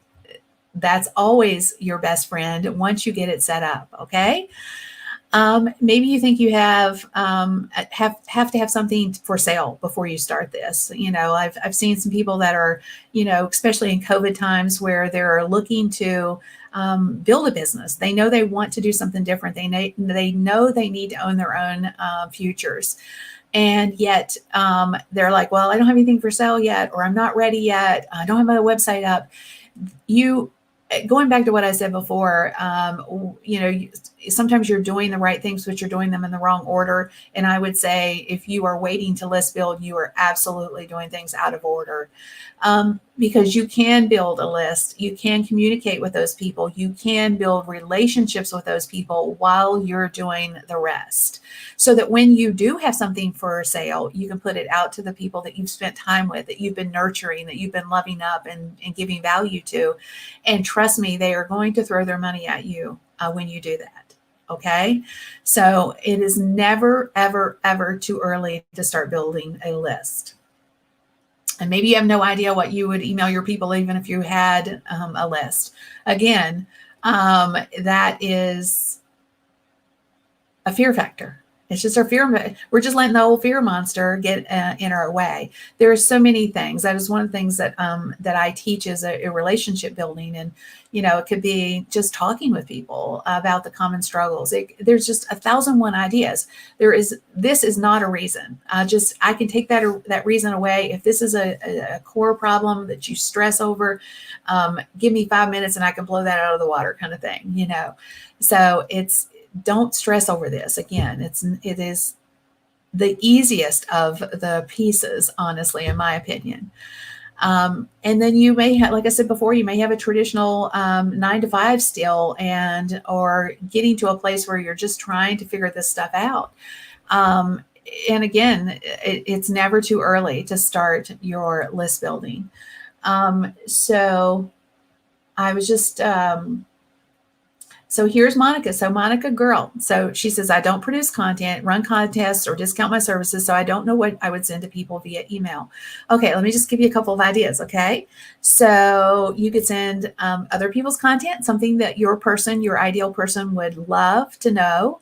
that's always your best friend once you get it set up. Okay. Maybe you think you have to have something for sale before you start this. I've seen some people that are, especially in COVID times, where they're looking to build a business. They know they want to do something different. They know they need to own their own futures. And yet they're like, well, I don't have anything for sale yet, or I'm not ready yet. I don't have my website up. You, going back to what I said before, sometimes you're doing the right things, but you're doing them in the wrong order. And I would say if you are waiting to list build, you are absolutely doing things out of order. Because you can build a list, you can communicate with those people, you can build relationships with those people while you're doing the rest. So that when you do have something for sale, you can put it out to the people that you've spent time with, that you've been nurturing, that you've been loving up and giving value to. And trust me, they are going to throw their money at you when you do that. Okay. So it is never, ever, ever too early to start building a list. And maybe you have no idea what you would email your people, even if you had a list. Again, that is a fear factor. It's just our fear. We're just letting the old fear monster get in our way. There are so many things. That is one of the things that I teach is a relationship building. And, it could be just talking with people about the common struggles. There's just 1,001 ideas. This is not a reason. I can take that reason away. If this is a core problem that you stress over, give me 5 minutes and I can blow that out of the water kind of thing, So don't stress over this. Again, it is the easiest of the pieces, honestly, in my opinion. And then you may have, like I said before, you may have a traditional 9 to 5 still, or getting to a place where you're just trying to figure this stuff out. And again, it's never too early to start your list building. So I was just So here's Monica. So Monica girl. So she says, I don't produce content, run contests, or discount my services. So I don't know what I would send to people via email. Okay, let me just give you a couple of ideas. Okay. So you could send other people's content, something that your ideal person would love to know.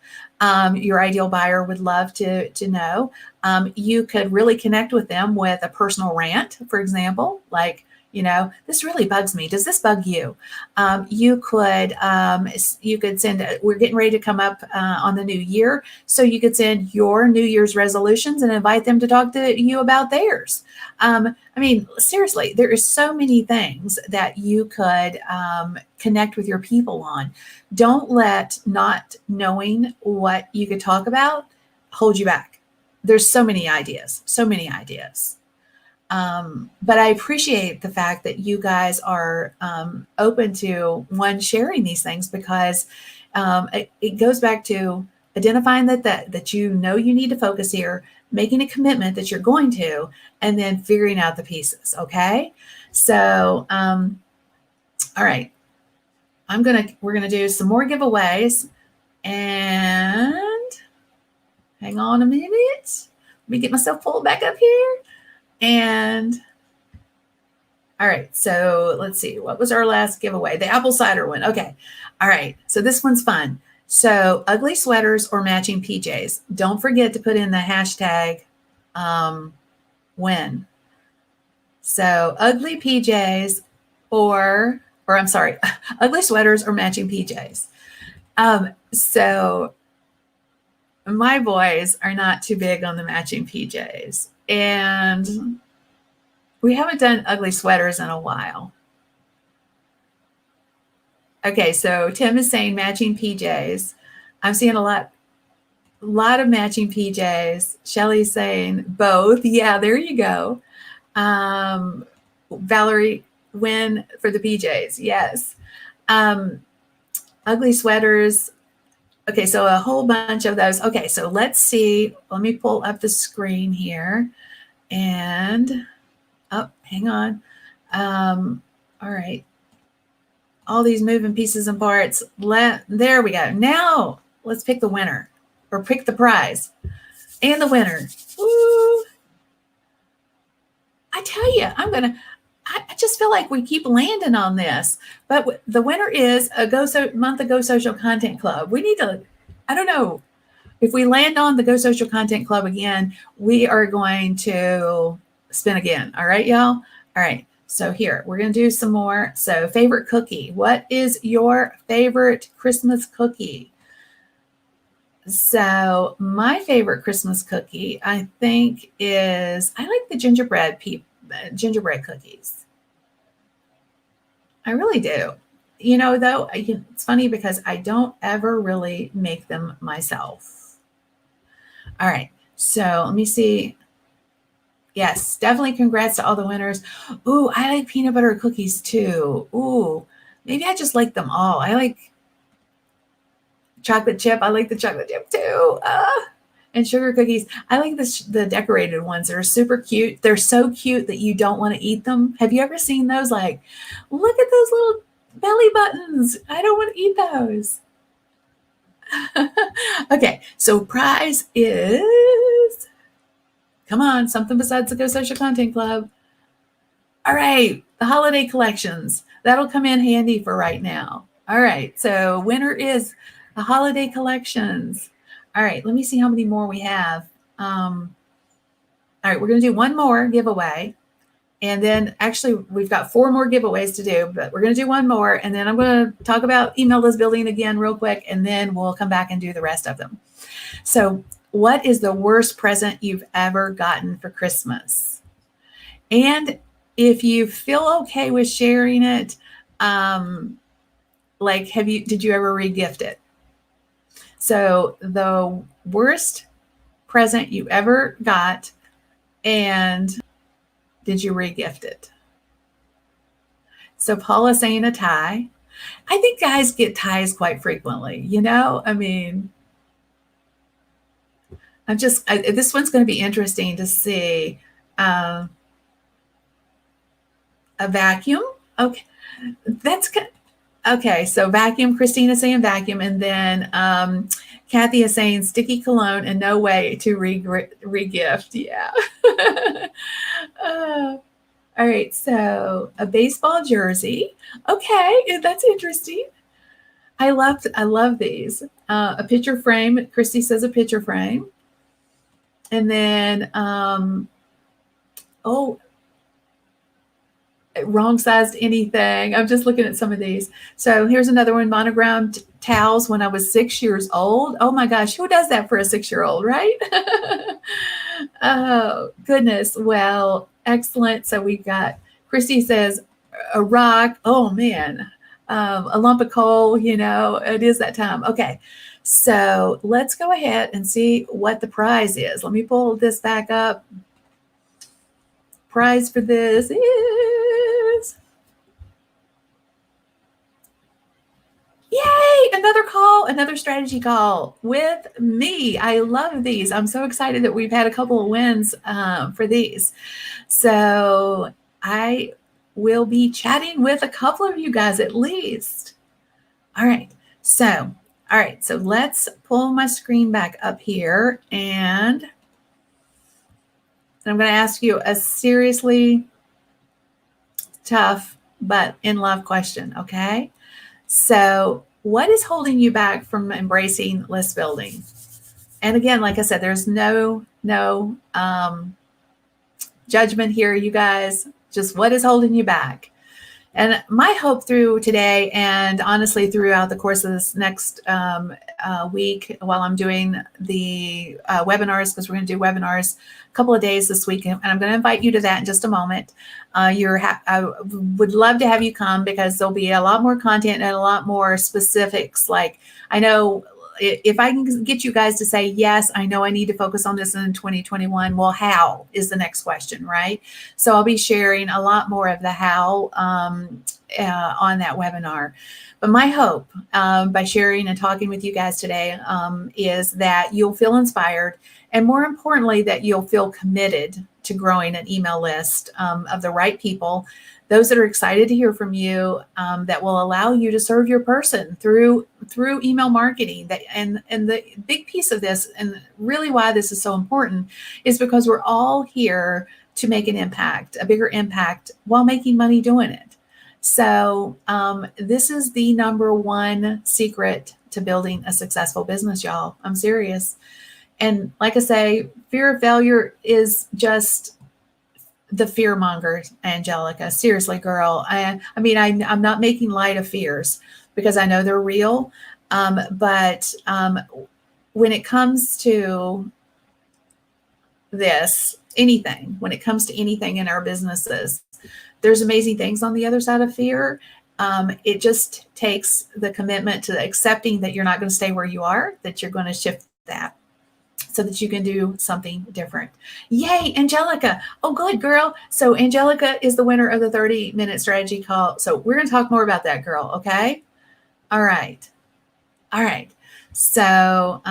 Your ideal buyer would love to know. You could really connect with them with a personal rant, for example, like, this really bugs me. Does this bug you? You could send, we're getting ready to come up on the new year. So you could send your New Year's resolutions and invite them to talk to you about theirs. Seriously, there is so many things that you could connect with your people on. Don't let not knowing what you could talk about hold you back. There's so many ideas. But I appreciate the fact that you guys are open to sharing these things, because it goes back to identifying that you need to focus here, making a commitment that you're going to, and then figuring out the pieces. Okay. So, all right, we're going to do some more giveaways, and hang on a minute. Let me get myself pulled back up here. And all right, so let's see. What was our last giveaway? The apple cider one. Okay. All right. So this one's fun. So ugly sweaters or matching PJs. Don't forget to put in the hashtag win. So ugly PJs or I'm sorry, ugly sweaters or matching PJs. So my boys are not too big on the matching PJs. And we haven't done ugly sweaters in a while. Okay, so Tim is saying matching PJs. I'm seeing a lot of matching PJs. Shelly's saying both. Yeah, there you go. Valerie, win for the PJs. Yes. Ugly sweaters. Okay, so a whole bunch of those. Okay, so let's see. Let me pull up the screen here. And, hang on. All right. All these moving pieces and parts. There we go. Now let's pick the winner, or pick the prize and the winner. Woo. I tell you, I just feel like we keep landing on this, but the winner is a month of Go Social Content Club. We need to, I don't know, if we land on the Go Social Content Club again, we are going to spin again. All right, y'all. All right. So here, we're going to do some more. So favorite cookie. What is your favorite Christmas cookie? So my favorite Christmas cookie, I think, is I like the gingerbread cookies. I really do. Though, it's funny because I don't ever really make them myself. All right. So let me see. Yes, definitely congrats to all the winners. Ooh, I like peanut butter cookies too. Ooh, maybe I just like them all. I like chocolate chip. I like the chocolate chip too. And sugar cookies. I like the decorated ones. They're super cute. They're so cute that you don't want to eat them. Have you ever seen those? Like, look at those little belly buttons. I don't want to eat those. Okay, so prize is, come on, something besides the Go Social Content Club. All right, the holiday collections. That'll come in handy for right now. All right, so winner is the holiday collections. All right, let me see how many more we have. All right, we're going to do one more giveaway. And then actually, we've got 4 more giveaways to do, but we're going to do one more. And then I'm going to talk about email list building again real quick, and then we'll come back and do the rest of them. So, what is the worst present you've ever gotten for Christmas? And if you feel okay with sharing it, like, did you ever regift it? So, the worst present you ever got, and did you regift it? So Paula's saying a tie. I think guys get ties quite frequently. I mean, this one's going to be interesting to see. A vacuum. Okay. That's good. Okay. So vacuum, Christina saying vacuum. And then Kathy is saying sticky cologne and no way to regift. Yeah. All right, so a baseball jersey. Okay, that's interesting. I love these. A picture frame. Christy says a picture frame. And then, wrong sized anything. I'm just looking at some of these. So here's another one, monogrammed towels when I was 6 years old. Oh my gosh, who does that for a 6-year-old, right? Oh, goodness. Well, excellent. So we've got, Christy says, a rock. Oh, man. A lump of coal, it is that time. Okay. So let's go ahead and see what the prize is. Let me pull this back up. Prize for this is, yay, another call, another strategy call with me. I love these. I'm so excited that we've had a couple of wins for these. So I will be chatting with a couple of you guys at least. All right. So let's pull my screen back up here, and I'm going to ask you a seriously tough but in love question. Okay. So what is holding you back from embracing list building? And again, like I said, there's no judgment here, you guys. Just what is holding you back? And my hope through today, and honestly throughout the course of this next week, while I'm doing the webinars, because we're going to do webinars a couple of days this week, and I'm going to invite you to that in just a moment. I would love to have you come, because there'll be a lot more content and a lot more specifics. Like, I know if I can get you guys to say, yes, I know I need to focus on this in 2021, well, how is the next question, right? So I'll be sharing a lot more of the how on that webinar. But my hope by sharing and talking with you guys today is that you'll feel inspired, and more importantly, that you'll feel committed to growing an email list of the right people, those that are excited to hear from you, that will allow you to serve your person through email marketing. And the big piece of this, and really why this is so important, is because we're all here to make an impact, a bigger impact, while making money doing it. So this is the number one secret to building a successful business, y'all. I'm serious. And like I say, fear of failure is just the fear monger, Angelica. Seriously, girl. I'm not making light of fears, because I know they're real. But when it comes to this, anything, when it comes to anything in our businesses, there's amazing things on the other side of fear. It just takes the commitment to accepting that you're not going to stay where you are, that you're going to shift that so that you can do something different. Yay, Angelica. Oh, good, girl. So Angelica is the winner of the 30-minute strategy call. So we're going to talk more about that, girl. Okay. All right. All right. So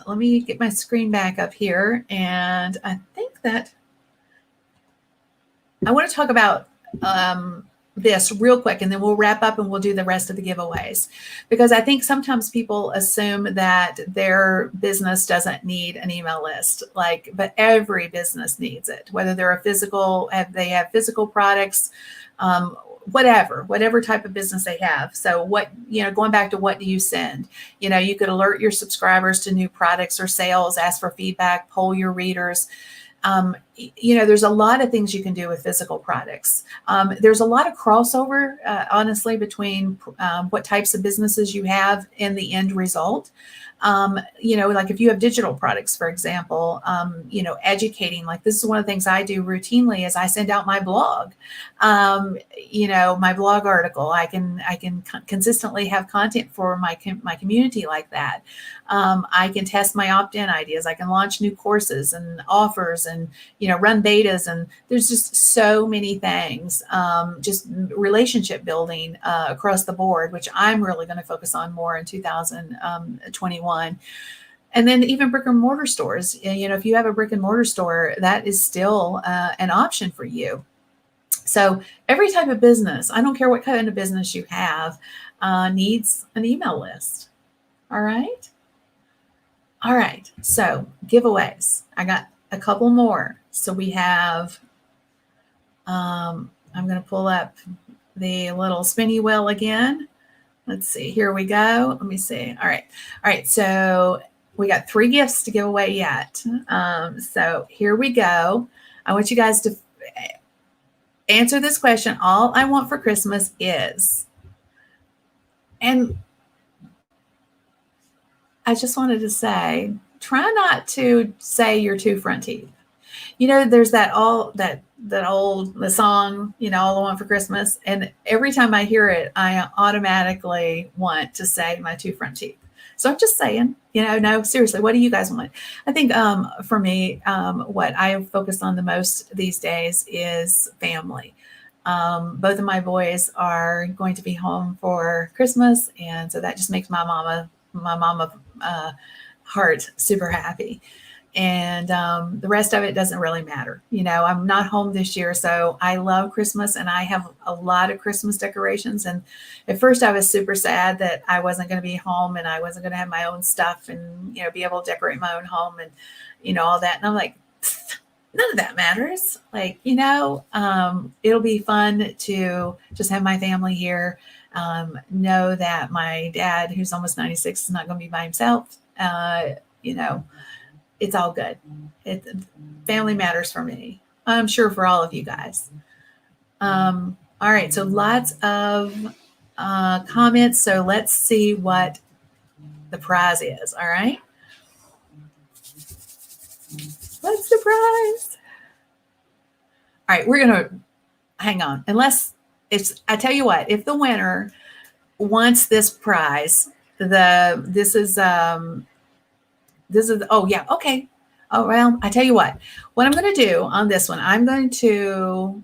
let me get my screen back up here. And I think that I want to talk about this real quick, and then we'll wrap up and we'll do the rest of the giveaways. Because I think sometimes people assume that their business doesn't need an email list, but every business needs it, whether they're they have physical products, whatever type of business they have. So going back to what do you send? You could alert your subscribers to new products or sales, ask for feedback, poll your readers. There's a lot of things you can do with physical products. There's a lot of crossover, honestly, between what types of businesses you have and the end result. Like if you have digital products, for example, educating, like this is one of the things I do routinely is I send out my blog, my blog article. I can consistently have content for my community like that. I can test my opt-in ideas. I can launch new courses and offers and, run betas. And there's just so many things, just relationship building across the board, which I'm really going to focus on more in 2021. And then even brick and mortar stores, if you have a brick and mortar store, that is still an option for you. So every type of business, I don't care what kind of business you have, needs an email list. All right. All right. So giveaways. I got a couple more. So we have, I'm going to pull up the little spinny wheel again. Let's see. Here we go. Let me see. All right. All right. So we got 3 gifts to give away yet. So here we go. I want you guys to answer this question. All I want for Christmas is, and I just wanted to say, try not to say your 2 front teeth. There's the song, all I want for Christmas. And every time I hear it, I automatically want to say my 2 front teeth. So I'm just saying, no, seriously, what do you guys want? I think for me, what I focus on the most these days is family. Both of my boys are going to be home for Christmas. And so that just makes my mama heart super happy. And the rest of it doesn't really matter. I'm not home this year, so I love Christmas, and I have a lot of Christmas decorations. And at first I was super sad that I wasn't going to be home and I wasn't going to have my own stuff and, be able to decorate my own home and, all that. And I'm like, none of that matters. It'll be fun to just have my family here. Know that my dad, who's almost 96, is not going to be by himself. It's all good. Family matters for me. I'm sure for all of you guys. All right. So lots of comments. So let's see what the prize is. All right. What's the prize? All right. We're going to hang on. I tell you what, if the winner wants this prize, this is, oh yeah. Okay. Oh, well, I tell you what I'm going to do on this one, I'm going to,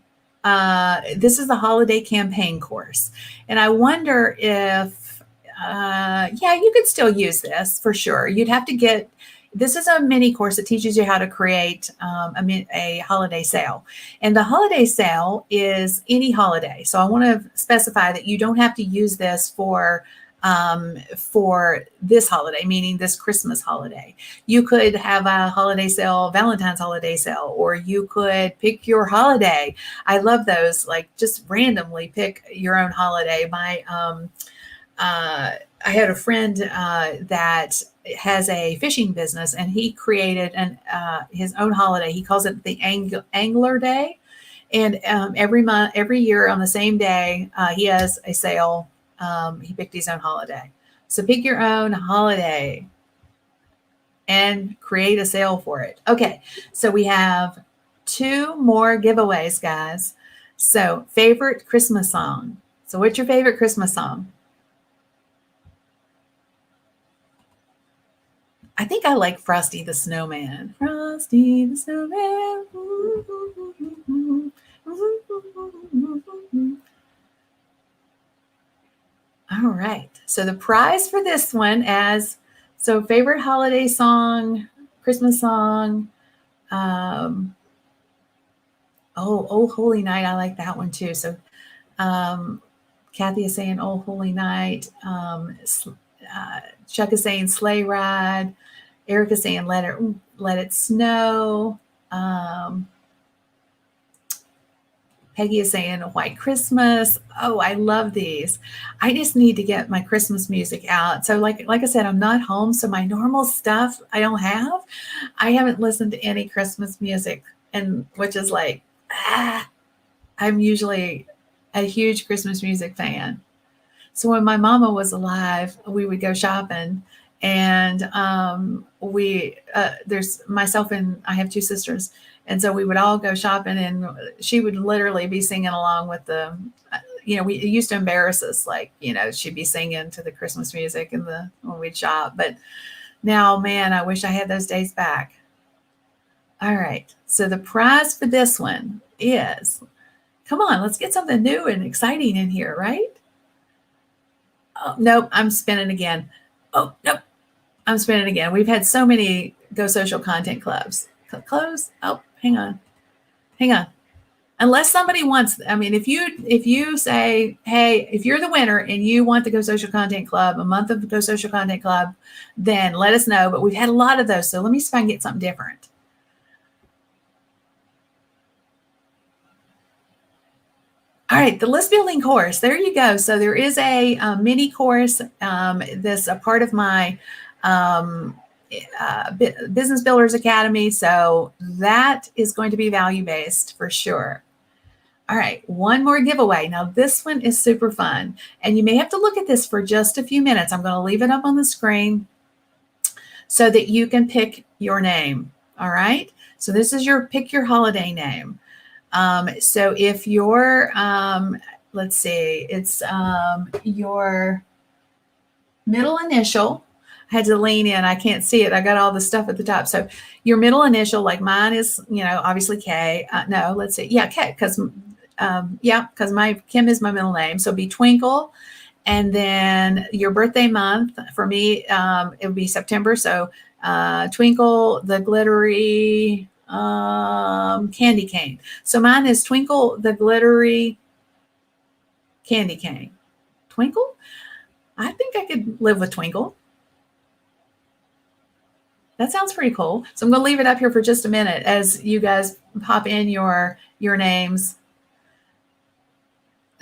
this is the holiday campaign course. And I wonder if, you could still use this for sure. You'd have to this is a mini course that teaches you how to create a holiday sale. And the holiday sale is any holiday. So I want to specify that you don't have to use this for this holiday, meaning this Christmas holiday. You could have a holiday sale, Valentine's holiday sale, or you could pick your holiday. I love those, just randomly pick your own holiday. I had a friend that has a fishing business, and he created his own holiday. He calls it the Angler Day. And every year on the same day, he has a sale. He picked his own holiday. So pick your own holiday. and create a sale for it. Okay, so we have 2 more giveaways, guys. So, favorite Christmas song. So, what's your favorite Christmas song? I think I like Frosty the Snowman. Frosty the Snowman. All right. So the prize for this one favorite holiday song, Christmas song. Oh Holy Night. I like that one too. So Kathy is saying Oh Holy Night. Chuck is saying Sleigh Ride. Erica saying Let It Snow. Peggy is saying White Christmas. Oh, I love these. I just need to get my Christmas music out. So like I said, I'm not home, so my normal stuff I don't have. I haven't listened to any Christmas music, and which is like, I'm usually a huge Christmas music fan. So when my mama was alive, we would go shopping, and there's myself and I have 2 sisters, and so we would all go shopping, and she would literally be singing along with the, we used to embarrass us, like, she'd be singing to the Christmas music when we'd shop. But now, man, I wish I had those days back. All right, so the prize for this one is, come on, let's get something new and exciting in here, right? Oh, nope, I'm spinning again. Oh, nope, I'm spinning again. We've had so many Go Social content clubs. Close. Oh, hang on. Unless somebody wants, if you say, hey, if you're the winner and you want the Go Social Content Club, a month of Go Social Content Club, then let us know. But we've had a lot of those, so let me see if I can get something different. All right, the list building course. There you go. So there is a mini course. This a part of my Business Builders Academy. So that is going to be value-based for sure. All right, one more giveaway. Now this one is super fun, and you may have to look at this for just a few minutes. I'm going to leave it up on the screen so that you can pick your name. All right, so this is pick your holiday name. So if your, let's see, it's your middle initial. I had to lean in. I can't see it. I got all the stuff at the top. So your middle initial, like mine is, obviously K. No, let's see. Yeah, K, because my Kim is my middle name. So be Twinkle. And then your birthday month, for me, it would be September. So Twinkle the Glittery Candy Cane. So mine is Twinkle the Glittery Candy Cane. Twinkle? I think I could live with Twinkle. That sounds pretty cool. So I'm going to leave it up here for just a minute as you guys pop in your names.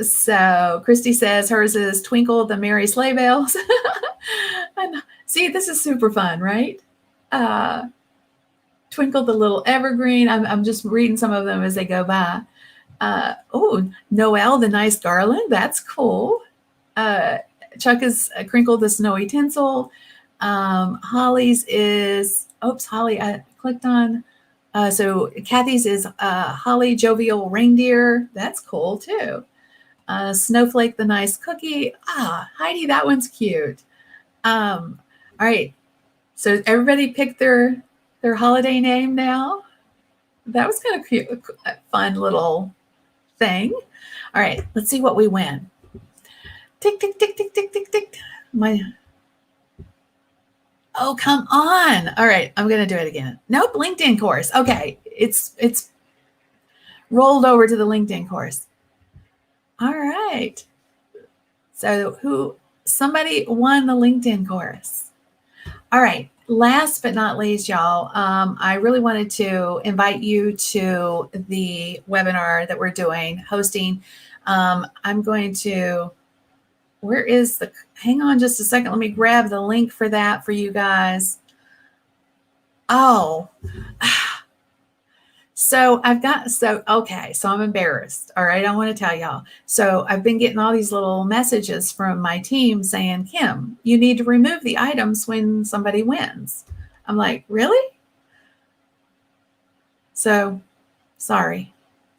So Christy says hers is Twinkle the Merry Sleigh Bells. See, this is super fun, right? Twinkle the Little Evergreen. I'm just reading some of them as they go by. Noel the Nice Garland. That's cool. Chuck is Crinkle the Snowy Tinsel. Holly's is, Holly, I clicked on. So Kathy's is Holly Jovial Reindeer. That's cool too. Snowflake the Nice Cookie. Heidi, that one's cute. All right. So everybody picked their holiday name now. That was kind of cute, a fun little thing. All right, let's see what we win. Tick, tick, tick, tick, tick, tick, tick. Oh, come on. All right, I'm going to do it again. Nope, LinkedIn course. Okay, it's rolled over to the LinkedIn course. All right. So somebody won the LinkedIn course. All right. Last but not least, y'all, I really wanted to invite you to the webinar that we're hosting. I'm going to, hang on just a second. Let me grab the link for that for you guys. So I'm embarrassed. All right. I want to tell y'all. So I've been getting all these little messages from my team saying, Kim, you need to remove the items when somebody wins. I'm like, really? So sorry,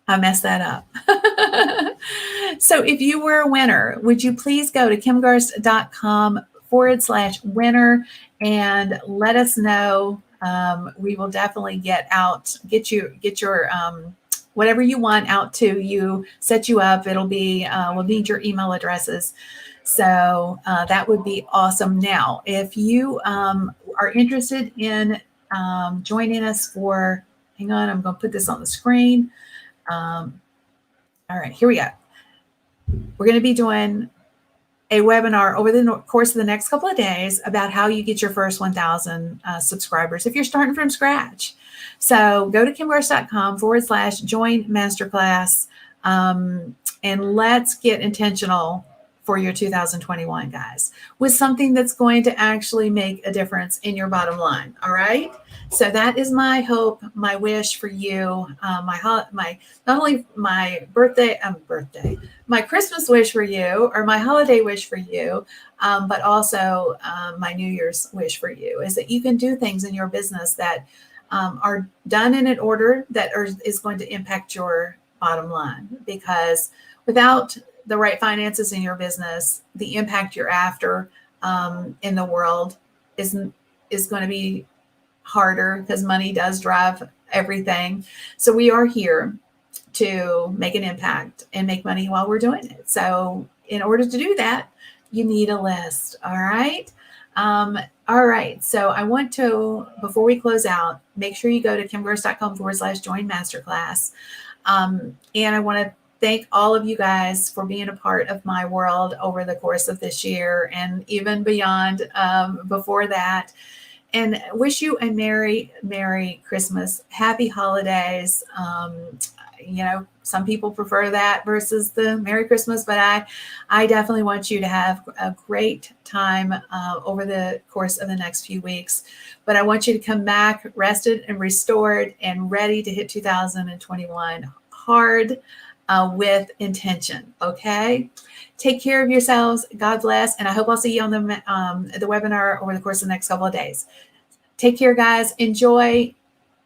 I messed that up. So if you were a winner, would you please go to kimgarst.com/winner and let us know. We will definitely get your whatever you want out to you, set you up. It'll be, we'll need your email addresses. So that would be awesome. Now, if you are interested in joining us for, hang on, I'm going to put this on the screen. All right, here we go. We're going to be doing a webinar over the course of the next couple of days about how you get your first 1,000 subscribers if you're starting from scratch. So go to kimgarst.com/join masterclass, and let's get intentional for your 2021, guys, with something that's going to actually make a difference in your bottom line. All right. So that is my hope, my wish for you. Not only my my Christmas wish for you, or my holiday wish for you, but also my New Year's wish for you, is that you can do things in your business that are done in an order that is going to impact your bottom line. Because without the right finances in your business, the impact you're after in the world is going to be harder, because money does drive everything. So we are here to make an impact and make money while we're doing it. So in order to do that, you need a list. All right. All right. So I want to, before we close out, make sure you go to kimgarst.com/join masterclass. And I want to thank all of you guys for being a part of my world over the course of this year, and even beyond, before that. And wish you a Merry Christmas, Happy Holidays. Some people prefer that versus the Merry Christmas, but I definitely want you to have a great time over the course of the next few weeks. But I want you to come back rested and restored and ready to hit 2021 hard, with intention. Okay. Take care of yourselves. God bless. And I hope I'll see you on the webinar over the course of the next couple of days. Take care, guys. Enjoy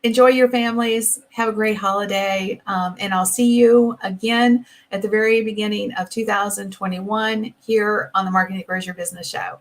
your families. Have a great holiday. And I'll see you again at the very beginning of 2021 here on the Marketing That Grows Your Business show.